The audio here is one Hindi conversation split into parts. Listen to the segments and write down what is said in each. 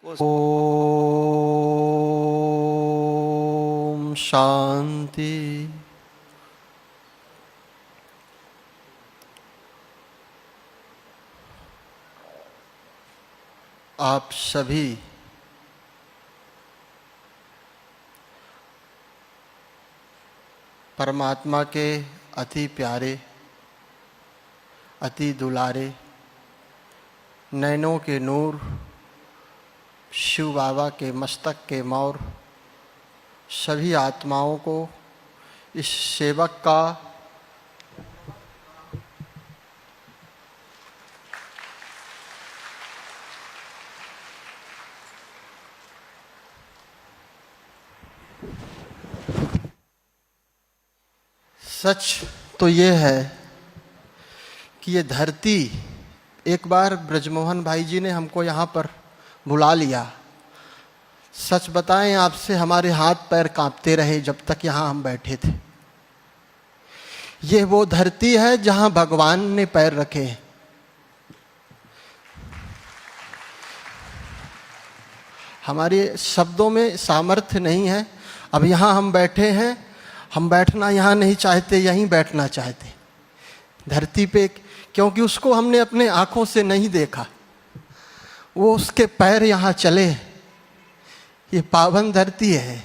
ओम शांति। आप सभी परमात्मा के अति प्यारे, अति दुलारे, नैनों के नूर, शिव बाबा के मस्तक के मौर, सभी आत्माओं को इस सेवक का सच तो ये है कि ये धरती, एक बार ब्रजमोहन भाई जी ने हमको यहाँ पर बुला लिया। सच बताएं आपसे, हमारे हाथ पैर कांपते रहे जब तक यहाँ हम बैठे थे। ये वो धरती है जहाँ भगवान ने पैर रखे हैं। हमारे शब्दों में सामर्थ्य नहीं है। अब यहाँ हम बैठे हैं, हम बैठना यहाँ नहीं चाहते, यहीं बैठना चाहते धरती पे, क्योंकि उसको हमने अपने आँखों से नहीं देखा। वो उसके पैर यहाँ चले। ये पावन धरती है।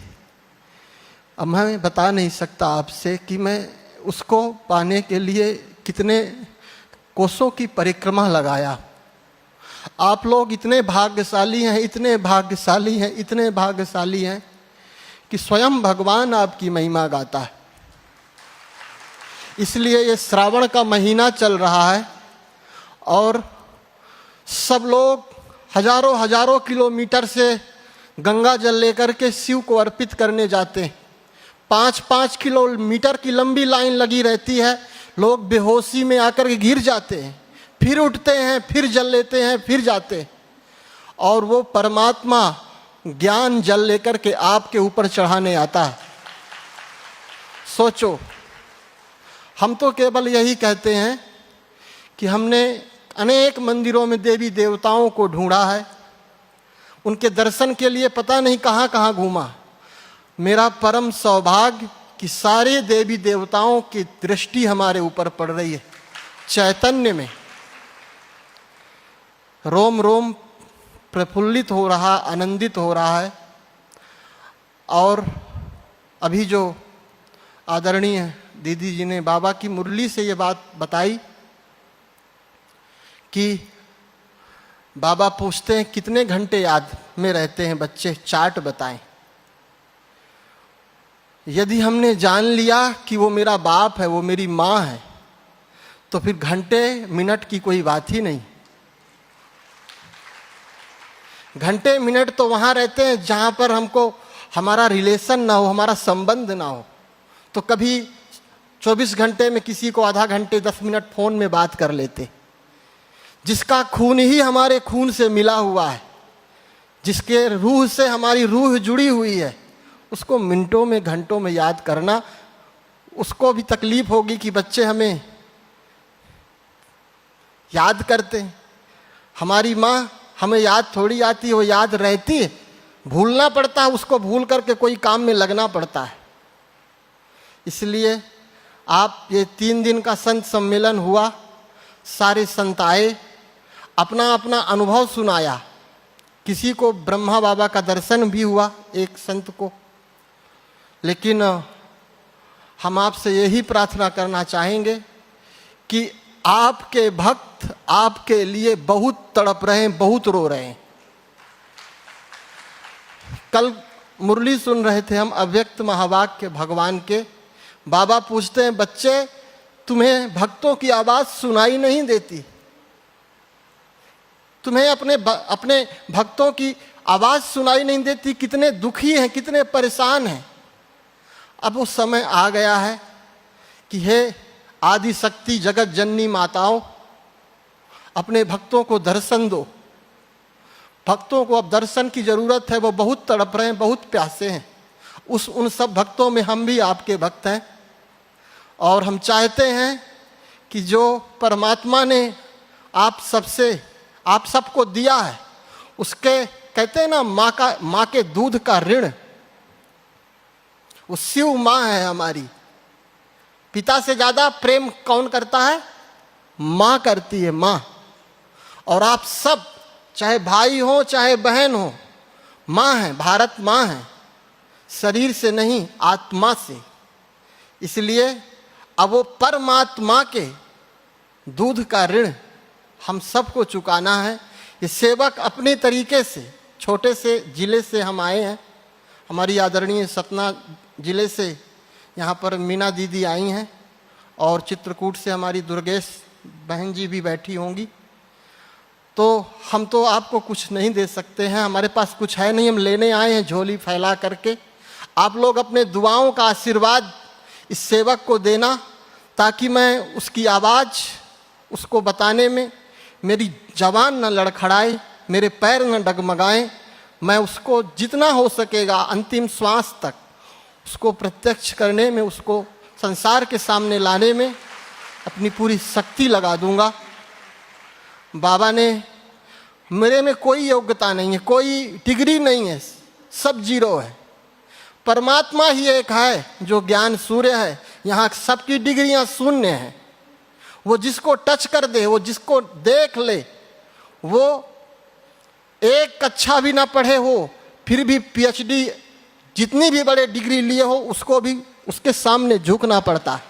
अब मैं बता नहीं सकता आपसे कि मैं उसको पाने के लिए कितने कोसों की परिक्रमा लगाया। आप लोग इतने भाग्यशाली हैं, इतने भाग्यशाली हैं, इतने भाग्यशाली हैं कि स्वयं भगवान आपकी महिमा गाता है। इसलिए ये श्रावण का महीना चल रहा है और सब लोग हजारों हजारों किलोमीटर से गंगा जल लेकर के शिव को अर्पित करने जाते हैं। 5-5 किलोमीटर की लंबी लाइन लगी रहती है। लोग बेहोशी में आकर के गिर जाते हैं, फिर उठते हैं, फिर जल लेते हैं, फिर जाते हैं। और वो परमात्मा ज्ञान जल लेकर के आपके ऊपर चढ़ाने आता है। सोचो, हम तो केवल यही कहते हैं कि हमने अनेक मंदिरों में देवी देवताओं को ढूंढा है, उनके दर्शन के लिए पता नहीं कहाँ कहाँ घूमा। मेरा परम सौभाग्य कि सारे देवी देवताओं की दृष्टि हमारे ऊपर पड़ रही है। चैतन्य में रोम रोम प्रफुल्लित हो रहा, आनंदित हो रहा है। और अभी जो आदरणीय दीदी जी ने बाबा की मुरली से ये बात बताई कि बाबा पूछते हैं कितने घंटे याद में रहते हैं बच्चे, चार्ट बताएं। यदि हमने जान लिया कि वो मेरा बाप है, वो मेरी माँ है, तो फिर घंटे मिनट की कोई बात ही नहीं। घंटे मिनट तो वहाँ रहते हैं जहाँ पर हमको हमारा रिलेशन ना हो, हमारा संबंध ना हो। तो कभी 24 घंटे में किसी को आधा घंटे 10 मिनट फ़ोन में बात कर लेते। जिसका खून ही हमारे खून से मिला हुआ है, जिसके रूह से हमारी रूह जुड़ी हुई है, उसको मिनटों में घंटों में याद करना, उसको भी तकलीफ होगी कि बच्चे हमें याद करते हैं। हमारी माँ हमें याद थोड़ी आती है, वो याद रहती है। भूलना पड़ता है, उसको भूल करके कोई काम में लगना पड़ता है। इसलिए आप ये 3 दिन का संत सम्मेलन हुआ, सारे संत आए, अपना अपना अनुभव सुनाया। किसी को ब्रह्मा बाबा का दर्शन भी हुआ, एक संत को। लेकिन हम आपसे यही प्रार्थना करना चाहेंगे कि आपके भक्त आपके लिए बहुत तड़प रहे हैं, बहुत रो रहे हैं। कल मुरली सुन रहे थे हम अव्यक्त महावाक्य भगवान के। बाबा पूछते हैं, बच्चे तुम्हें भक्तों की आवाज़ सुनाई नहीं देती? तुम्हें अपने भक्तों की आवाज़ सुनाई नहीं देती? कितने दुखी हैं, कितने परेशान हैं। अब वो समय आ गया है कि हे आदि शक्ति जगत जननी माताओं, अपने भक्तों को दर्शन दो। भक्तों को अब दर्शन की ज़रूरत है। वो बहुत तड़प रहे हैं, बहुत प्यासे हैं। उन सब भक्तों में हम भी आपके भक्त हैं। और हम चाहते हैं कि जो परमात्मा ने आप सबको दिया है, उसके कहते हैं ना, माँ के दूध का ऋण, वो शिव माँ है हमारी। पिता से ज्यादा प्रेम कौन करता है? माँ करती है, माँ। और आप सब, चाहे भाई हो चाहे बहन हो, माँ है, भारत माँ है, शरीर से नहीं आत्मा से। इसलिए अब वो परमात्मा के दूध का ऋण हम सबको चुकाना है। ये सेवक अपने तरीके से, छोटे से जिले से हम आए हैं, हमारी आदरणीय सतना जिले से यहाँ पर मीना दीदी आई हैं, और चित्रकूट से हमारी दुर्गेश बहन जी भी बैठी होंगी। तो हम तो आपको कुछ नहीं दे सकते हैं, हमारे पास कुछ है नहीं, हम लेने आए हैं झोली फैला करके। आप लोग अपने दुआओं का आशीर्वाद इस सेवक को देना, ताकि मैं उसकी आवाज़, उसको बताने में मेरी ज़बान न लड़खड़ाए, मेरे पैर न डगमगाएं। मैं उसको जितना हो सकेगा अंतिम श्वास तक उसको प्रत्यक्ष करने में, उसको संसार के सामने लाने में अपनी पूरी शक्ति लगा दूंगा। बाबा ने, मेरे में कोई योग्यता नहीं है, कोई डिग्री नहीं है, सब जीरो है। परमात्मा ही एक है जो ज्ञान सूर्य है, यहाँ सबकी डिग्रियां शून्य हैं। वो जिसको टच कर दे, वो जिसको देख ले, वो एक कक्षा भी ना पढ़े हो फिर भी पीएचडी जितनी भी बड़े डिग्री लिए हो, उसको भी उसके सामने झुकना पड़ता है।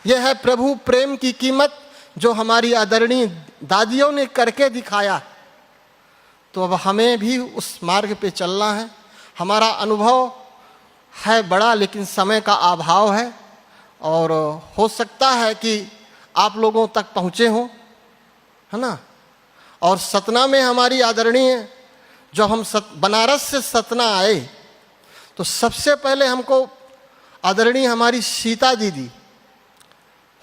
यह है प्रभु प्रेम की कीमत, जो हमारी आदरणीय दादियों ने करके दिखाया। तो अब हमें भी उस मार्ग पे चलना है। हमारा अनुभव है बड़ा, लेकिन समय का अभाव है, और हो सकता है कि आप लोगों तक पहुँचे हों, है ना। और सतना में हमारी आदरणीय, जब हम बनारस से सतना आए तो सबसे पहले हमको आदरणीय हमारी सीता दीदी,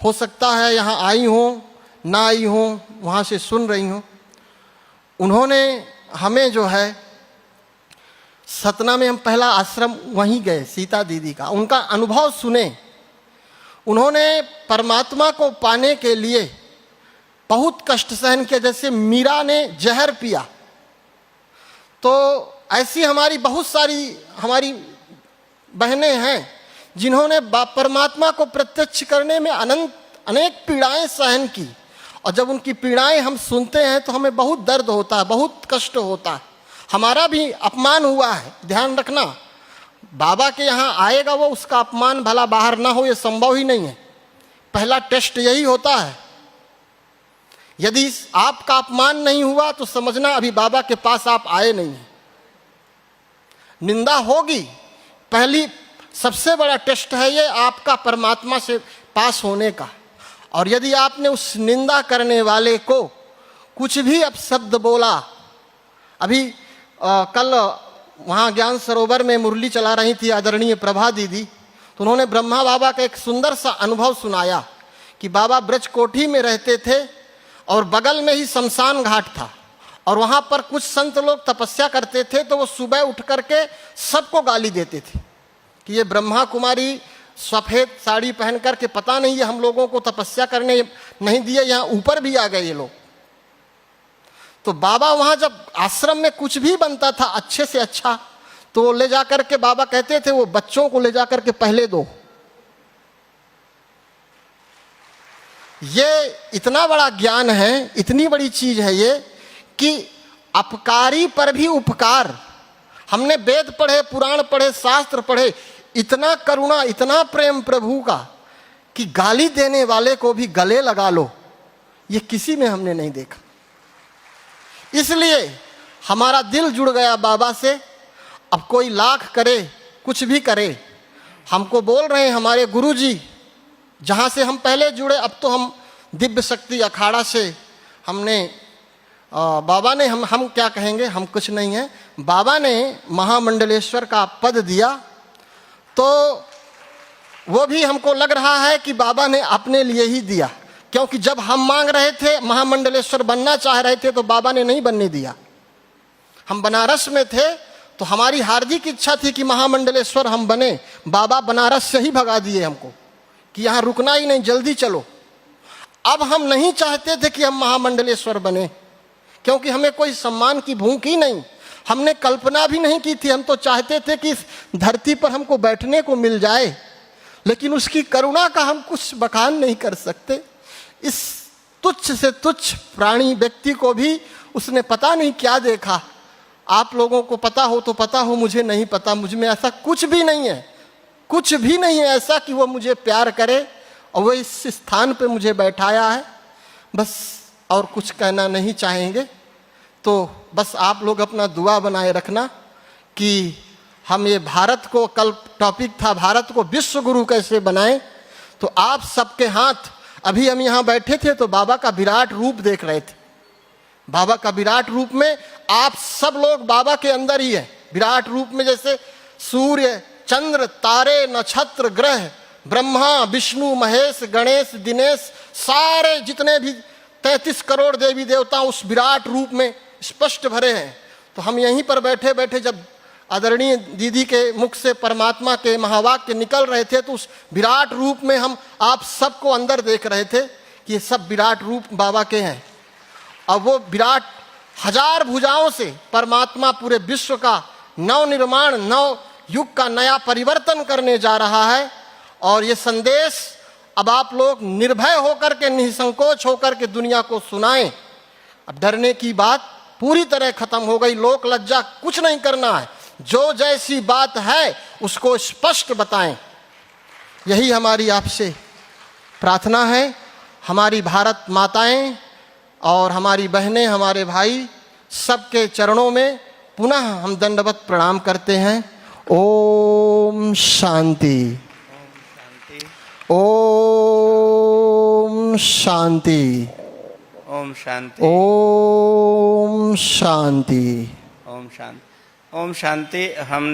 हो सकता है यहाँ आई हो ना आई हो, वहाँ से सुन रही हो, उन्होंने हमें जो है सतना में, हम पहला आश्रम वहीं गए सीता दीदी का, उनका अनुभव सुने। उन्होंने परमात्मा को पाने के लिए बहुत कष्ट सहन किया, जैसे मीरा ने जहर पिया। तो ऐसी हमारी बहुत सारी हमारी बहनें हैं जिन्होंने परमात्मा को प्रत्यक्ष करने में अनेक पीड़ाएं सहन की, और जब उनकी पीड़ाएं हम सुनते हैं तो हमें बहुत दर्द होता है, बहुत कष्ट होता है, हमारा भी अपमान हुआ है। ध्यान रखना, बाबा के यहाँ आएगा वो, उसका अपमान भला बाहर ना हो, ये संभव ही नहीं है। पहला टेस्ट यही होता है। यदि आपका अपमान नहीं हुआ तो समझना अभी बाबा के पास आप आए नहीं हैं। निंदा होगी, पहली सबसे बड़ा टेस्ट है ये आपका परमात्मा से पास होने का। और यदि आपने उस निंदा करने वाले को कुछ भी अपशब्द बोला, अभी कल वहाँ ज्ञान सरोवर में मुरली चला रही थी आदरणीय प्रभा दीदी, तो उन्होंने ब्रह्मा बाबा का एक सुंदर सा अनुभव सुनाया कि बाबा ब्रज कोठी में रहते थे और बगल में ही शमशान घाट था, और वहाँ पर कुछ संत लोग तपस्या करते थे। तो वो सुबह उठ करके सबको गाली देते थे कि ये ब्रह्मा कुमारी सफ़ेद साड़ी पहन करके, पता नहीं ये हम लोगों को तपस्या करने नहीं दिए, यहाँ ऊपर भी आ गए ये लोग। तो बाबा वहाँ जब आश्रम में कुछ भी बनता था अच्छे से अच्छा, तो वो ले जा करके बाबा कहते थे वो बच्चों को ले जा करके पहले दो। ये इतना बड़ा ज्ञान है, इतनी बड़ी चीज है ये, कि अपकारी पर भी उपकार। हमने वेद पढ़े, पुराण पढ़े, शास्त्र पढ़े, इतना करुणा, इतना प्रेम प्रभु का कि गाली देने वाले को भी गले लगा लो, ये किसी में हमने नहीं देखा। इसलिए हमारा दिल जुड़ गया बाबा से। अब कोई लाख करे, कुछ भी करे, हमको बोल रहे हैं हमारे गुरुजी, जहाँ से हम पहले जुड़े, अब तो हम दिव्य शक्ति अखाड़ा से हमने बाबा ने, हम क्या कहेंगे, हम कुछ नहीं है, बाबा ने महामंडलेश्वर का पद दिया। तो वो भी हमको लग रहा है कि बाबा ने अपने लिए ही दिया, क्योंकि जब हम मांग रहे थे, महामंडलेश्वर बनना चाह रहे थे, तो बाबा ने नहीं बनने दिया। हम बनारस में थे तो हमारी हार्दिक इच्छा थी कि महामंडलेश्वर हम बने, बाबा बनारस से ही भगा दिए हमको कि यहाँ रुकना ही नहीं, जल्दी चलो। अब हम नहीं चाहते थे कि हम महामंडलेश्वर बने, क्योंकि हमें कोई सम्मान की भूख ही नहीं। हमने कल्पना भी नहीं की थी। हम तो चाहते थे कि इस धरती पर हमको बैठने को मिल जाए, लेकिन उसकी करुणा का हम कुछ बखान नहीं कर सकते। इस तुच्छ से तुच्छ प्राणी व्यक्ति को भी उसने पता नहीं क्या देखा। आप लोगों को पता हो तो पता हो, मुझे नहीं पता। मुझ में ऐसा कुछ भी नहीं है, कुछ भी नहीं है ऐसा कि वो मुझे प्यार करे और वो इस स्थान पे मुझे बैठाया है। बस और कुछ कहना नहीं चाहेंगे। तो बस आप लोग अपना दुआ बनाए रखना कि हम ये भारत को, कल टॉपिक था भारत को विश्व गुरु कैसे बनाएं, तो आप सबके हाथ, अभी हम यहाँ बैठे थे तो बाबा का विराट रूप देख रहे थे। बाबा का विराट रूप में आप सब लोग बाबा के अंदर ही है। विराट रूप में जैसे सूर्य, चंद्र, तारे, नक्षत्र, ग्रह, ब्रह्मा, विष्णु, महेश, गणेश, दिनेश, सारे जितने भी 33 करोड़ देवी देवता उस विराट रूप में स्पष्ट भरे हैं। तो हम यहीं पर बैठे बैठे जब आदरणीय दीदी के मुख से परमात्मा के महावाक्य निकल रहे थे, तो उस विराट रूप में हम आप सबको अंदर देख रहे थे कि ये सब विराट रूप बाबा के हैं। अब वो विराट हजार भुजाओं से परमात्मा पूरे विश्व का नव निर्माण, नव युग का नया परिवर्तन करने जा रहा है। और ये संदेश अब आप लोग निर्भय होकर के, निसंकोच होकर के दुनिया को सुनाएं। अब डरने की बात पूरी तरह खत्म हो गई, लोक लज्जा कुछ नहीं करना है। जो जैसी बात है उसको स्पष्ट बताएं। यही हमारी आपसे प्रार्थना है। हमारी भारत माताएं और हमारी बहनें, हमारे भाई, सबके चरणों में पुनः हम दंडवत प्रणाम करते हैं। ओम शांति, ओम शांति, ओम शांति, ओम शांति, ओम शांति, ओम शांति। हम